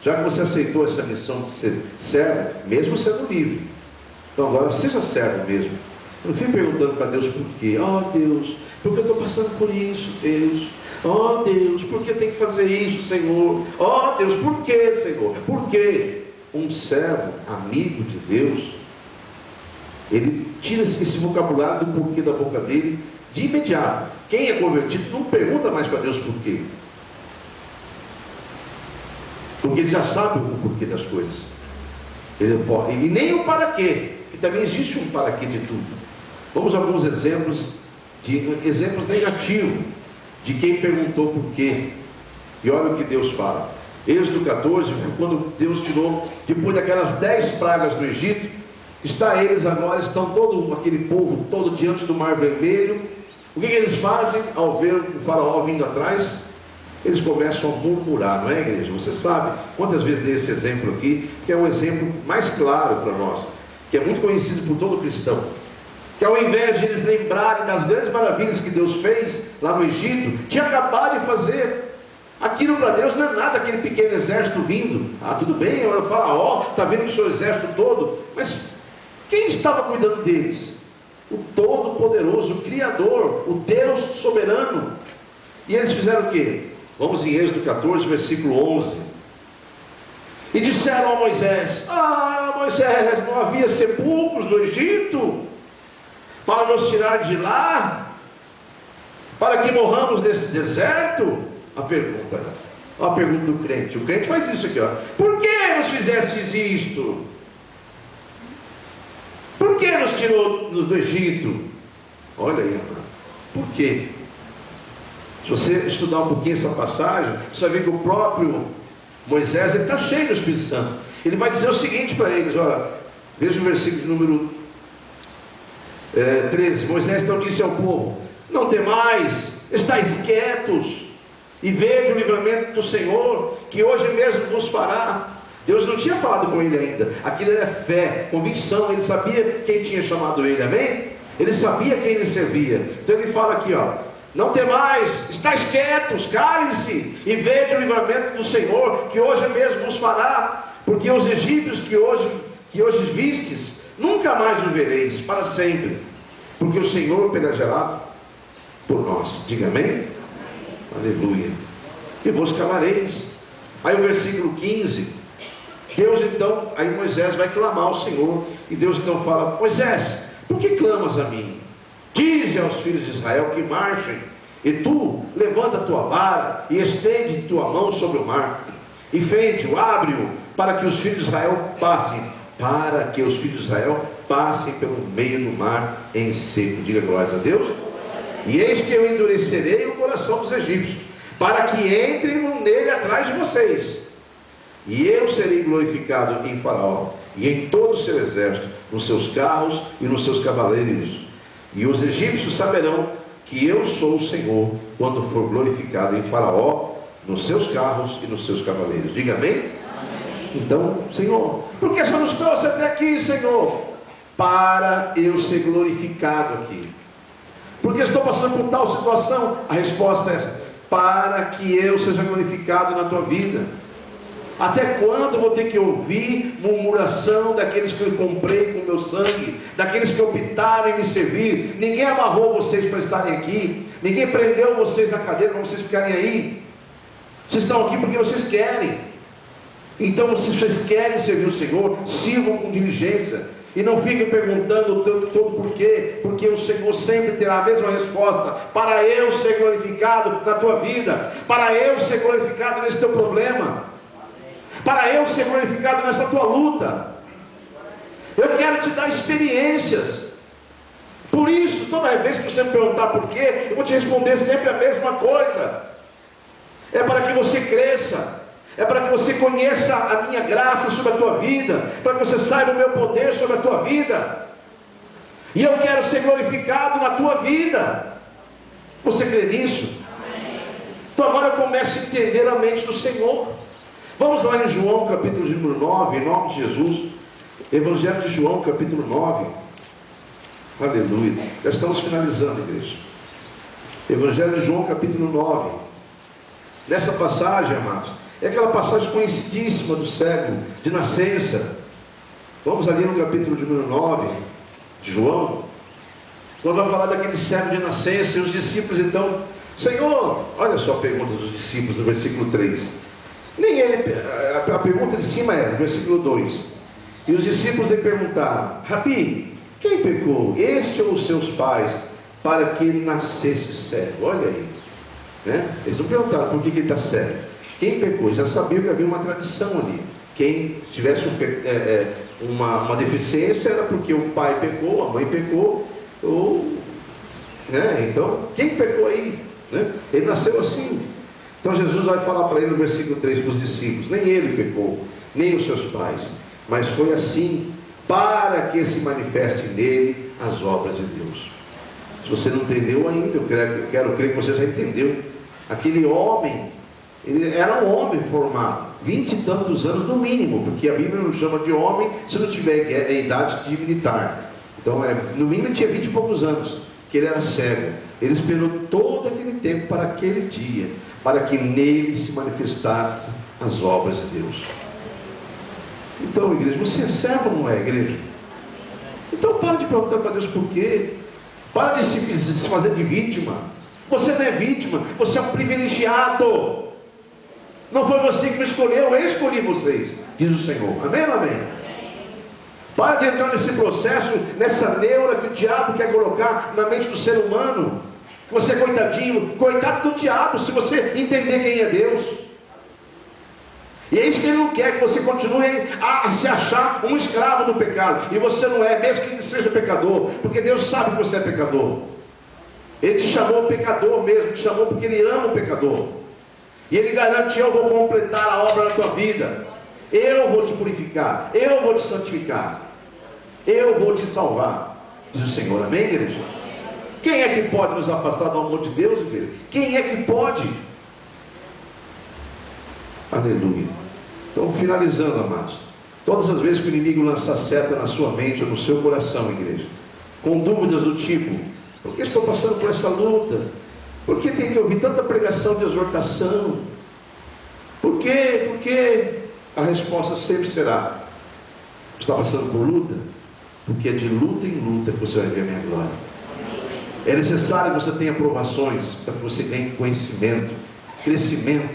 Já que você aceitou essa missão de ser servo, mesmo sendo livre, então agora seja servo mesmo. Não fique perguntando para Deus por quê. Deus, por que eu estou passando por isso, Deus? Deus, por que tem que fazer isso, Senhor? Deus, por que, Senhor? Porque um servo, amigo de Deus, ele tira esse vocabulário do porquê da boca dele de imediato. Quem é convertido não pergunta mais para Deus por quê, porque ele já sabe o porquê das coisas. Ele pode, e nem o para quê, que também existe um para quê de tudo. Vamos a alguns exemplos negativos de quem perguntou por quê. E olha o que Deus fala. Êxodo 14, quando Deus tirou, depois daquelas 10 pragas do Egito, estão todo aquele povo todo diante do Mar Vermelho. O que eles fazem ao ver o faraó vindo atrás? Eles começam a murmurar, não é, igreja? Você sabe quantas vezes dei esse exemplo aqui, que é um exemplo mais claro para nós, que é muito conhecido por todo cristão, que ao invés de eles lembrarem das grandes maravilhas que Deus fez lá no Egito, tinha acabado de fazer. Aquilo para Deus não é nada, aquele pequeno exército vindo. Tudo bem, eu falo, está vendo o seu exército todo, mas quem estava cuidando deles? O Todo-Poderoso, o Criador, o Deus soberano. E eles fizeram o quê? Vamos em Êxodo 14, versículo 11. E disseram a Moisés: Moisés, não havia sepulcros no Egito para nos tirar de lá, para que morramos nesse deserto? A pergunta do crente. O crente faz isso aqui, ó. Por que nos fizestes isto? Por que nos tirou do Egito? Olha aí, amado. Por quê? Se você estudar um pouquinho essa passagem, você vai ver que o próprio Moisés está cheio do Espírito Santo. Ele vai dizer o seguinte para eles, olha, veja o versículo de número 13. Moisés então disse ao povo: não temais, estáis quietos, e vede o livramento do Senhor, que hoje mesmo vos fará. Deus não tinha falado com ele ainda. Aquilo era fé, convicção. Ele sabia quem tinha chamado ele, amém? Ele sabia quem ele servia. Então ele fala aqui, ó: não temais, estáis quietos, calem-se, e vede o livramento do Senhor, que hoje mesmo vos fará. Porque os egípcios que hoje vistes, nunca mais o vereis, para sempre. Porque o Senhor pelejará por nós. Diga amém? Aleluia. E vos calareis. Aí o versículo 15, Deus então, aí Moisés vai clamar ao Senhor, e Deus então fala: Moisés, por que clamas a mim? Dize aos filhos de Israel que marchem, e tu levanta a tua vara, e estende tua mão sobre o mar, e fende-o, abre-o, para que os filhos de Israel passem, pelo meio do mar em seco. Diga glórias a Deus. E eis que eu endurecerei o coração dos egípcios, para que entrem nele atrás de vocês. E eu serei glorificado em Faraó, e em todo o seu exército, nos seus carros e nos seus cavaleiros. E os egípcios saberão que eu sou o Senhor, quando for glorificado em Faraó, nos seus carros e nos seus cavaleiros. Diga amém? Amém. Então, Senhor, por que só nos trouxe até aqui, Senhor? Para eu ser glorificado aqui. Porque estou passando por tal situação? A resposta é essa: para que eu seja glorificado na tua vida. Até quando vou ter que ouvir murmuração daqueles que eu comprei com o meu sangue, daqueles que optaram em me servir? Ninguém amarrou vocês para estarem aqui, ninguém prendeu vocês na cadeira para vocês ficarem aí. Vocês estão aqui porque vocês querem. Então, se vocês querem servir o Senhor, sirvam com diligência. E não fiquem perguntando o tempo todo por quê, porque o Senhor sempre terá a mesma resposta: para eu ser glorificado na tua vida, para eu ser glorificado nesse teu problema, para eu ser glorificado nessa tua luta. Eu quero te dar experiências. Por isso, toda vez que você me perguntar por quê, eu vou te responder sempre a mesma coisa. É para que você cresça, é para que você conheça a minha graça sobre a tua vida, para que você saiba o meu poder sobre a tua vida. E eu quero ser glorificado na tua vida. Você crê nisso? Amém. Então agora comece a entender a mente do Senhor. Vamos lá em João capítulo número 9, em nome de Jesus. Evangelho de João capítulo 9. Aleluia. Já estamos finalizando, igreja. Evangelho de João capítulo 9. Nessa passagem, amados, é aquela passagem conhecidíssima do cego de nascença. Vamos ali no capítulo de número 9 de João, quando vai falar daquele cego de nascença. E os discípulos então: Senhor, olha só a pergunta dos discípulos no versículo 3. Nem ele, a pergunta de cima é, no versículo 2. E os discípulos lhe perguntaram: Rabi, quem pecou, este ou os seus pais, para que ele nascesse cego? Olha aí, né? Eles não perguntaram por que ele está cego. Quem pecou? Já sabia que havia uma tradição ali. Quem tivesse uma deficiência, era porque o pai pecou, a mãe pecou, ou, né? Então, quem pecou aí? Né? Ele nasceu assim. Então Jesus vai falar para ele no versículo 3 para os discípulos: nem ele pecou, nem os seus pais, mas foi assim para que se manifeste nele as obras de Deus. Se você não entendeu ainda, eu quero crer que você já entendeu. Aquele homem, ele era um homem formado, 20 e tantos anos no mínimo, porque a Bíblia não chama de homem se não tiver a idade de militar. Então, no mínimo, ele tinha 20 e poucos anos, que ele era cego. Ele esperou todo aquele tempo para aquele dia, para que nele se manifestasse as obras de Deus. Então, igreja, você é cego ou não é, igreja? Então, para de perguntar para Deus por quê. Para de se fazer de vítima. Você não é vítima, você é um privilegiado. Não foi você que me escolheu, eu escolhi vocês, diz o Senhor. Amém ou amém? Para de entrar nesse processo, nessa neura que o diabo quer colocar na mente do ser humano. Você é coitadinho, coitado do diabo, se você entender quem é Deus. E é isso que ele não quer, que você continue a se achar um escravo do pecado. E você não é, mesmo que ele seja pecador, porque Deus sabe que você é pecador. Ele te chamou pecador mesmo, te chamou porque ele ama o pecador. E ele garante: eu vou completar a obra na tua vida, eu vou te purificar, eu vou te santificar, eu vou te salvar, diz o Senhor. Amém, igreja? Quem é que pode nos afastar do amor de Deus, igreja? Quem é que pode? Aleluia. Então, finalizando, amados, todas as vezes que o inimigo lança seta na sua mente ou no seu coração, igreja, com dúvidas do tipo: por que estou passando por essa luta? Por que tem que ouvir tanta pregação de exortação? Por quê? Porque a resposta sempre será: está passando por luta? Porque é de luta em luta que você vai ver a minha glória. É necessário que você tenha provações para que você ganhe conhecimento, crescimento,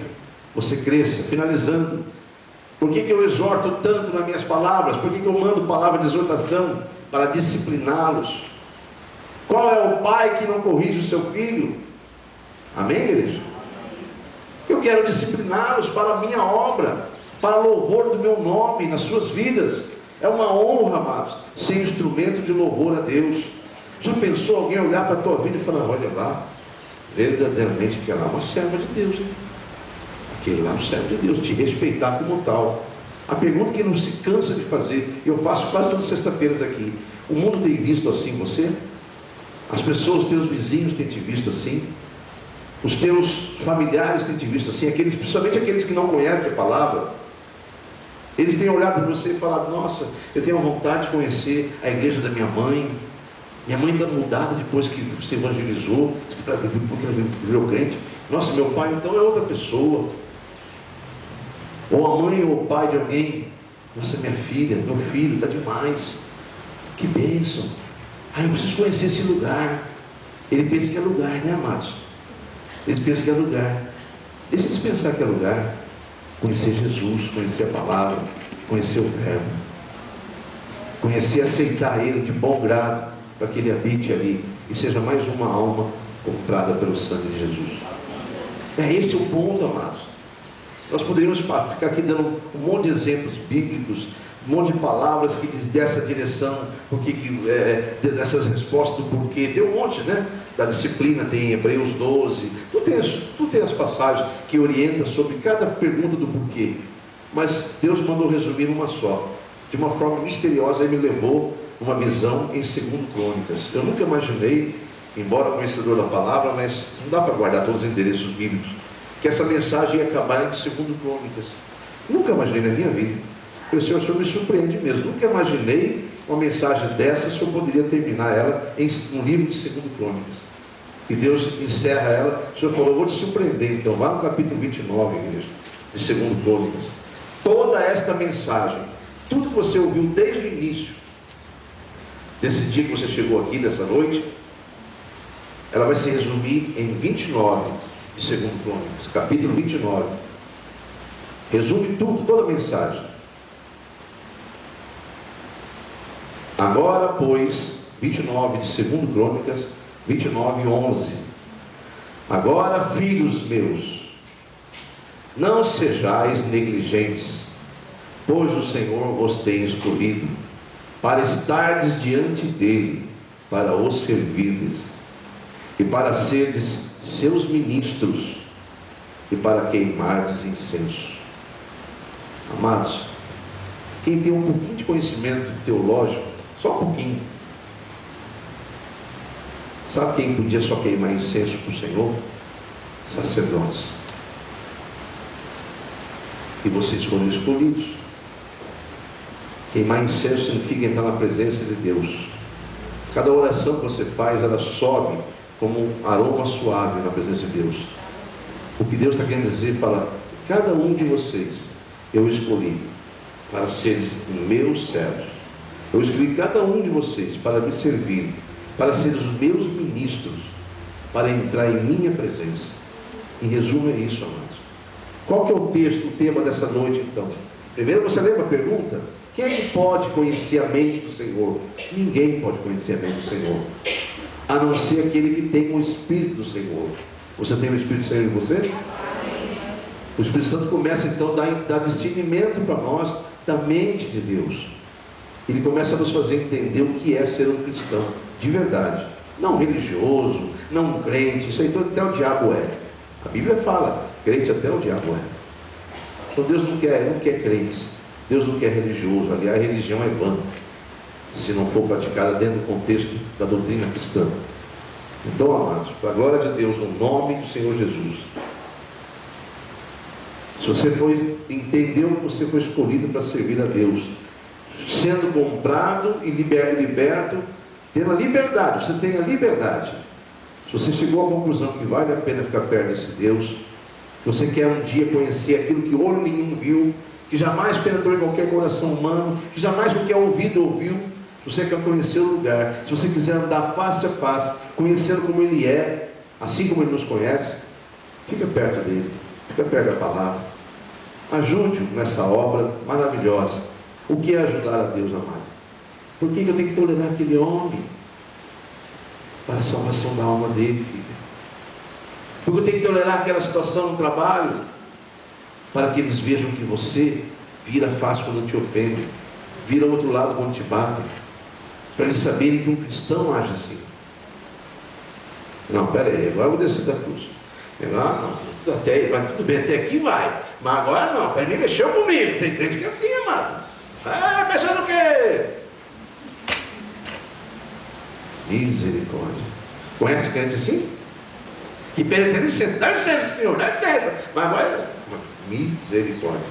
você cresça. Finalizando, por que eu exorto tanto nas minhas palavras? Por que eu mando palavra de exortação? Para discipliná-los. Qual é o pai que não corrige o seu filho? Amém, igreja? Eu quero discipliná-los para a minha obra, para louvor do meu nome nas suas vidas. É uma honra, amados, ser instrumento de louvor a Deus. Já pensou alguém olhar para a tua vida e falar: olha lá, verdadeiramente que ela é uma serva de Deus, hein? Aquele lá é um servo de Deus, te respeitar como tal. A pergunta que não se cansa de fazer, eu faço quase todas as sextas-feiras aqui: o mundo tem visto assim você? As pessoas, os teus vizinhos têm te visto assim? Os teus familiares têm te visto assim? Principalmente aqueles que não conhecem a palavra, eles têm olhado para você e falado: nossa, eu tenho vontade de conhecer a igreja da minha mãe. Minha mãe está mudada depois que se evangelizou, porque ela virou crente. Nossa, meu pai então é outra pessoa. Ou a mãe ou o pai de alguém: nossa, minha filha, meu filho está demais, que bênção. Eu preciso conhecer esse lugar. Ele pensa que é lugar, né, amados? Eles pensam que é lugar. Deixa eles pensar que é lugar. Conhecer Jesus, conhecer a palavra, conhecer o verbo, conhecer e aceitar Ele de bom grado, para que Ele habite ali e seja mais uma alma comprada pelo sangue de Jesus. É esse o ponto, amados. Nós poderíamos ficar aqui dando um monte de exemplos bíblicos, um monte de palavras que dessa direção, dessas respostas do porquê. Tem um monte, né? Da disciplina, tem Hebreus 12, tu tem as passagens que orientam sobre cada pergunta do porquê. Mas Deus mandou resumir numa só. De uma forma misteriosa, Ele me levou uma visão em 2 Crônicas. Eu nunca imaginei, embora conhecedor da palavra, mas não dá para guardar todos os endereços bíblicos, que essa mensagem ia acabar em 2 Crônicas. Nunca imaginei na minha vida. O Senhor me surpreende mesmo. Nunca imaginei uma mensagem dessa, se eu poderia terminar ela em um livro de 2 Crônicas. E Deus encerra ela. O Senhor falou: eu vou te surpreender. Então vá no capítulo 29, igreja, de 2 Crônicas. Toda esta mensagem, tudo que você ouviu desde o início, desse dia que você chegou aqui, dessa noite, ela vai se resumir em 29 de 2 Crônicas, capítulo 29. Resume tudo, toda a mensagem. Agora, pois, 29 de 2 Crônicas, 29, 11. Agora, filhos meus, não sejais negligentes, pois o Senhor vos tem escolhido para estardes diante dele, para o servirdes, e para serdes seus ministros, e para queimardes incenso. Amados, quem tem um pouquinho de conhecimento teológico, só um pouquinho, sabe quem podia só queimar incenso para o Senhor? Sacerdotes. E vocês foram escolhidos. Queimar incenso significa entrar na presença de Deus. Cada oração que você faz, ela sobe como um aroma suave na presença de Deus. O que Deus está querendo dizer, fala: cada um de vocês eu escolhi para serem meus servos. Eu escolhi cada um de vocês para me servir, para serem os meus ministros, para entrar em minha presença. Em resumo é isso, amados. Qual que é o texto, o tema dessa noite então? Primeiro você lembra a pergunta? Quem é que pode conhecer a mente do Senhor? Ninguém pode conhecer a mente do Senhor, a não ser aquele que tem o Espírito do Senhor. Você tem o Espírito do Senhor em você? O Espírito Santo começa então a dar discernimento para nós da mente de Deus. Ele começa a nos fazer entender o que é ser um cristão de verdade, não religioso, não crente. Isso aí até o diabo é. A Bíblia fala, crente até o diabo é. Então Deus não quer crentes, Deus não quer religioso. Aliás, a religião é vã se não for praticada dentro do contexto da doutrina cristã. Então, amados, para a glória de Deus, no nome do Senhor Jesus, se você entendeu que você foi escolhido para servir a Deus, sendo comprado e liberto, tendo a liberdade, você tem a liberdade. Se você chegou à conclusão que vale a pena ficar perto desse Deus, que você quer um dia conhecer aquilo que olho nenhum viu, que jamais penetrou em qualquer coração humano, que jamais qualquer ouvido ouviu, se você quer conhecer o lugar, se você quiser andar face a face, conhecendo como Ele é, assim como Ele nos conhece, fica perto dEle, fica perto da palavra. Ajude-o nessa obra maravilhosa. O que é ajudar a Deus, amado? Por que eu tenho que tolerar aquele homem? Para a salvação da alma dele, filho. Porque eu tenho que tolerar aquela situação no trabalho, para que eles vejam que você vira face quando te ofende, vira ao outro lado quando te batem, para eles saberem que um cristão age assim. Não, pera aí, agora eu vou descer da cruz. Não, tudo bem, até aqui vai, mas agora não, para mim mexeu comigo. Tem crente que é assim, amado. Mexendo o quê? Misericórdia. Conhece crente assim? Que pede, dá licença, Senhor, dá licença. Mas agora, misericórdia.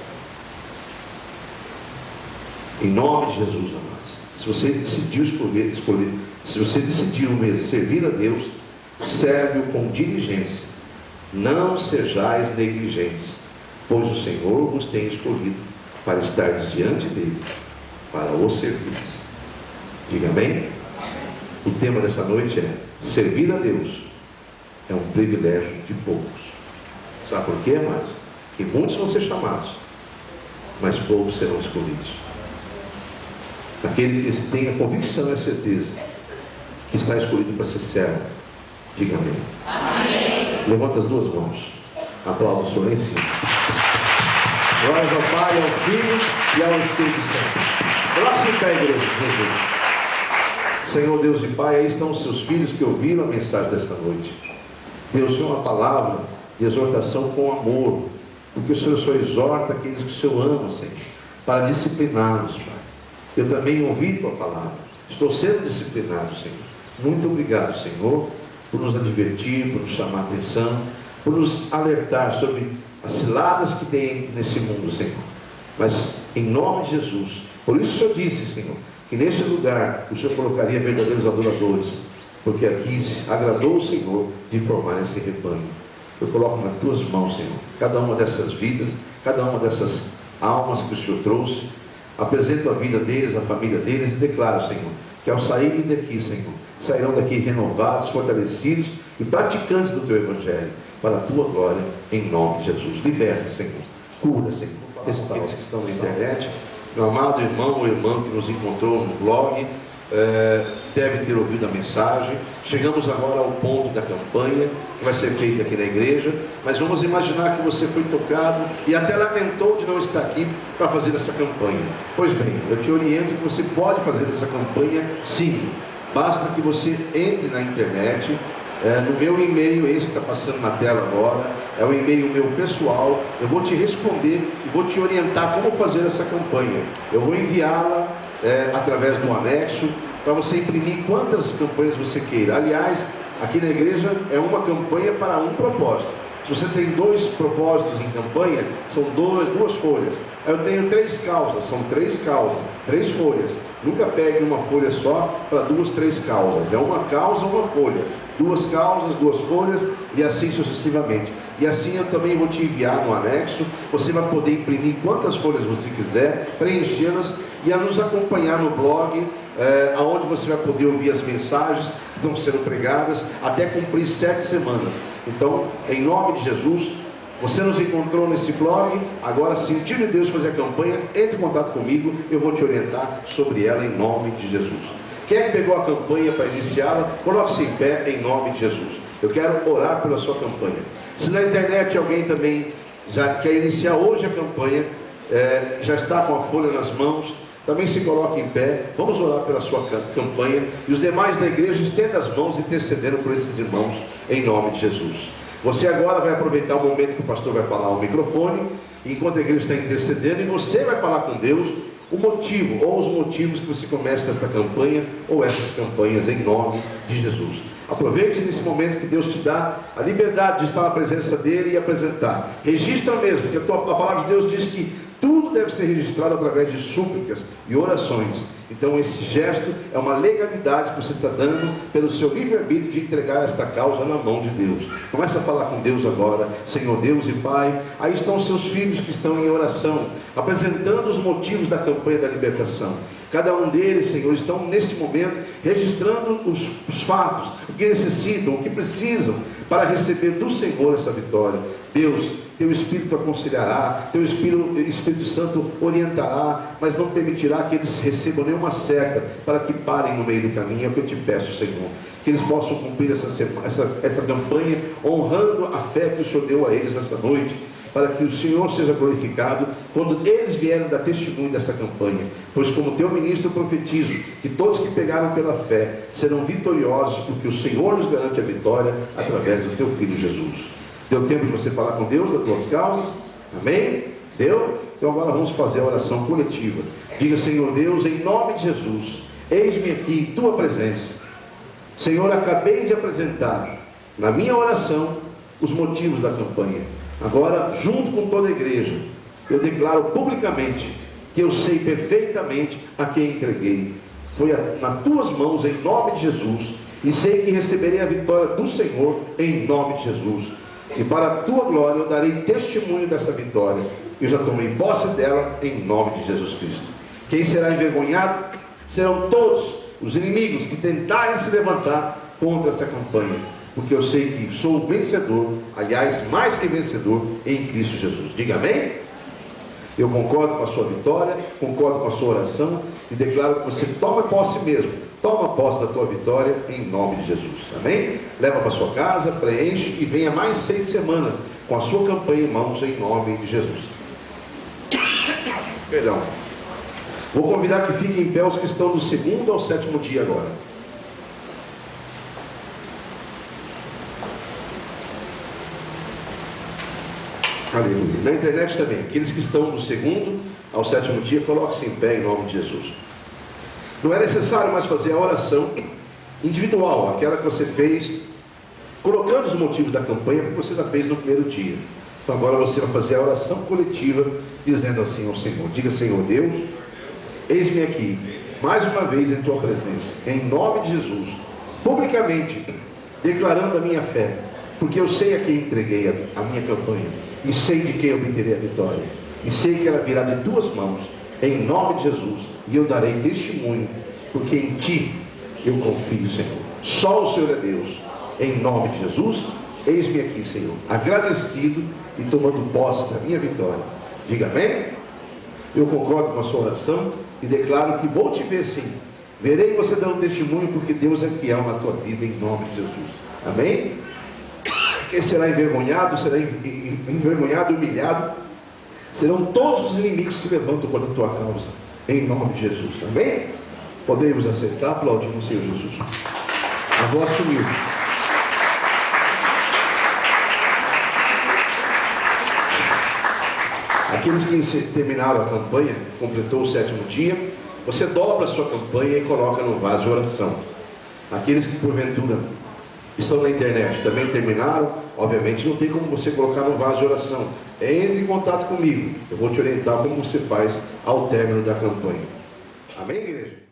Em nome de Jesus, amados. Se você decidiu escolher, se você decidiu mesmo servir a Deus, serve-o com diligência. Não sejais negligentes, pois o Senhor vos tem escolhido para estar diante dele, para o servir. Diga amém? O tema dessa noite é: servir a Deus é um privilégio de poucos. Sabe por quê, amados? Que muitos vão ser chamados, mas poucos serão escolhidos. Aquele que tem a convicção e a certeza que está escolhido para ser servo, diga amém. Amém. Levanta as duas mãos, aplauda o Senhor lá em cima. Glória ao Pai, ao Filho e ao Espírito Santo. Próximo pé, igreja, Jesus. Senhor Deus e Pai, aí estão os seus filhos que ouviram a mensagem desta noite. Deus, Senhor, uma palavra de exortação com amor, porque o Senhor só exorta aqueles que o Senhor ama, Senhor, para discipliná-los, Pai. Eu também ouvi tua palavra, estou sendo disciplinado, Senhor. Muito obrigado, Senhor, por nos advertir, por nos chamar a atenção, por nos alertar sobre as ciladas que tem nesse mundo, Senhor. Mas em nome de Jesus, por isso o Senhor disse, Senhor, que neste lugar o Senhor colocaria verdadeiros adoradores, porque aqui agradou o Senhor de formar esse rebanho. Eu coloco nas tuas mãos, Senhor, cada uma dessas vidas, cada uma dessas almas que o Senhor trouxe. Apresento a vida deles, a família deles, e declaro, Senhor, que ao saírem daqui, Senhor, sairão daqui renovados, fortalecidos e praticantes do teu Evangelho, para a tua glória, em nome de Jesus. Liberta, Senhor, cura, Senhor, restaura aqueles que estão na internet. Meu amado irmão ou irmã que nos encontrou no blog, deve ter ouvido a mensagem. Chegamos agora ao ponto da campanha que vai ser feita aqui na igreja. mas vamos imaginar que você foi tocado e até lamentou de não estar aqui para fazer essa campanha. Pois bem, eu te oriento que você pode fazer essa campanha sim. Basta que você entre na internet, no meu e-mail, esse que está passando na tela agora, é o e-mail meu pessoal. Eu vou te responder e vou te orientar como fazer essa campanha. Eu vou enviá-la através do anexo, para você imprimir quantas campanhas você queira. Aliás, aqui na igreja é uma campanha para um propósito. Se você tem 2 propósitos em campanha, são duas folhas. Eu tenho 3 causas, são 3 causas, 3 folhas. Nunca pegue uma folha só para 2, 3 causas. É uma causa, uma folha. 2 causas, 2 folhas e assim sucessivamente. E assim eu também vou te enviar no anexo. Você vai poder imprimir quantas folhas você quiser, preenchê-las e a nos acompanhar no blog, onde você vai poder ouvir as mensagens que estão sendo pregadas até cumprir 7 semanas. Então, em nome de Jesus, você nos encontrou nesse blog, agora sentindo Deus fazer a campanha, entre em contato comigo, eu vou te orientar sobre ela em nome de Jesus. Quem pegou a campanha para iniciá-la, coloque-se em pé em nome de Jesus. Eu quero orar pela sua campanha. Se na internet alguém também já quer iniciar hoje a campanha, já está com a folha nas mãos, também se coloque em pé. Vamos orar pela sua campanha. E os demais da igreja estendam as mãos intercedendo por esses irmãos em nome de Jesus. Você agora vai aproveitar o momento que o pastor vai falar ao microfone, enquanto a igreja está intercedendo, e você vai falar com Deus o motivo, ou os motivos que você começa esta campanha, ou essas campanhas, em nome de Jesus. Aproveite nesse momento que Deus te dá a liberdade de estar na presença dele e apresentar. Registra mesmo, porque a palavra de Deus diz que tudo deve ser registrado através de súplicas e orações. Então esse gesto é uma legalidade que você está dando pelo seu livre-arbítrio de entregar esta causa na mão de Deus. Começa a falar com Deus agora. Senhor Deus e Pai, aí estão seus filhos que estão em oração, apresentando os motivos da campanha da libertação. Cada um deles, Senhor, estão nesse momento registrando os fatos, o que necessitam, o que precisam para receber do Senhor essa vitória. Deus, Teu Espírito aconselhará, Teu Espírito Santo orientará, mas não permitirá que eles recebam nenhuma seca para que parem no meio do caminho. É o que eu te peço, Senhor, que eles possam cumprir essa campanha, honrando a fé que o Senhor deu a eles essa noite, para que o Senhor seja glorificado quando eles vierem dar testemunho dessa campanha. Pois como teu ministro profetizo, que todos que pegaram pela fé serão vitoriosos, porque o Senhor nos garante a vitória através do teu Filho Jesus. Deu tempo de você falar com Deus das tuas causas? Amém? Deu? Então agora vamos fazer a oração coletiva. Diga: Senhor Deus, em nome de Jesus, eis-me aqui em tua presença. Senhor, acabei de apresentar na minha oração os motivos da campanha. Agora, junto com toda a igreja, eu declaro publicamente que eu sei perfeitamente a quem entreguei. Foi nas tuas mãos, em nome de Jesus, e sei que receberei a vitória do Senhor em nome de Jesus. E para a tua glória eu darei testemunho dessa vitória. Eu já tomei posse dela em nome de Jesus Cristo. Quem será envergonhado serão todos os inimigos que tentarem se levantar contra essa campanha, porque eu sei que sou vencedor, aliás, mais que vencedor, em Cristo Jesus. Diga amém? Eu concordo com a sua vitória, concordo com a sua oração, e declaro que você toma posse mesmo, toma posse da tua vitória, em nome de Jesus. Amém? Leva para sua casa, preenche, e venha mais 6 semanas com a sua campanha em mãos, em nome de Jesus. Perdão. Vou convidar que fiquem em pé os que estão do 2º ao 7º dia agora. Aleluia. Na internet também, aqueles que estão do 2º ao 7º dia, coloque-se em pé em nome de Jesus. Não é necessário mais fazer a oração individual, aquela que você fez colocando os motivos da campanha, porque você já fez no primeiro dia. Então agora você vai fazer a oração coletiva, dizendo assim ao Senhor: diga: Senhor Deus, eis-me aqui, mais uma vez em tua presença, em nome de Jesus, publicamente, declarando a minha fé, porque eu sei a quem entreguei a minha campanha, e sei de quem obterei a vitória, e sei que ela virá de tuas mãos, em nome de Jesus, e eu darei testemunho, porque em ti eu confio, Senhor. Só o Senhor é Deus. Em nome de Jesus, eis-me aqui, Senhor, agradecido e tomando posse da minha vitória. Diga amém? Eu concordo com a sua oração e declaro que vou te ver sim. Verei você dando testemunho, porque Deus é fiel na tua vida, em nome de Jesus. Amém? Ele será envergonhado, e humilhado. Serão todos os inimigos que se levantam contra a tua causa, em nome de Jesus. Amém? Podemos aceitar, aplaudindo o Senhor Jesus. A voz sumiu. Aqueles que terminaram a campanha, completou o 7º dia, você dobra a sua campanha e coloca no vaso de oração. Aqueles que porventura estão na internet, também terminaram, obviamente não tem como você colocar no vaso de oração. Entre em contato comigo, eu vou te orientar como você faz ao término da campanha. Amém, igreja?